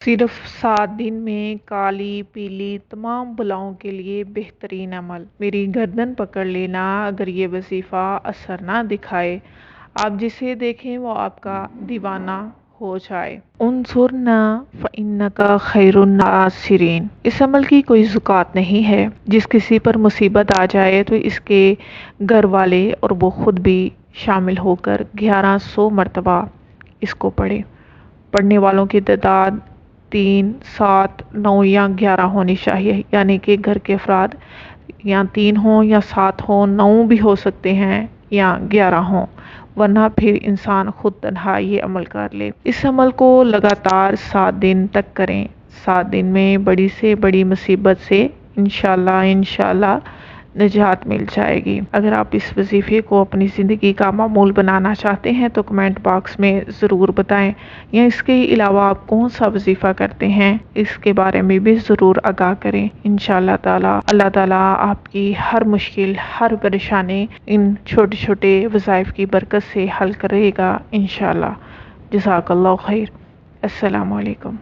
صرف 7 دن میں کالی پیلی تمام بلاؤں کے لیے بہترین عمل۔ میری گردن پکڑ لینا اگر یہ وظیفہ اثر نہ دکھائے، آپ جسے دیکھیں وہ آپ کا دیوانہ ہو جائے۔ انصرنا فإنک خیر الناصرین۔ اس عمل کی کوئی زکوٰۃ نہیں ہے۔ جس کسی پر مصیبت آ جائے تو اس کے گھر والے اور وہ خود بھی شامل ہو کر 1100 مرتبہ اس کو پڑھے۔ پڑھنے والوں کی تعداد 3، 7، 9 یا 11 ہونی چاہیے، یعنی کہ گھر کے افراد یا 3 ہوں یا 7 ہوں، 9 بھی ہو سکتے ہیں یا 11 ہوں، ورنہ پھر انسان خود تنہا یہ عمل کر لے۔ اس عمل کو لگاتار 7 دن تک کریں۔ 7 دن میں بڑی سے بڑی مصیبت سے انشاءاللہ نجات مل جائے گی۔ اگر آپ اس وظیفے کو اپنی زندگی کا معمول بنانا چاہتے ہیں تو کمنٹ باکس میں ضرور بتائیں، یا اس کے علاوہ آپ کون سا وظیفہ کرتے ہیں اس کے بارے میں بھی ضرور آگاہ کریں۔ انشاءاللہ تعالی اللہ تعالیٰ آپ کی ہر مشکل، ہر پریشانی ان چھوٹے چھوٹے وظائف کی برکت سے حل کرے گا انشاءاللہ۔ جزاک اللہ خیر۔ السلام علیکم۔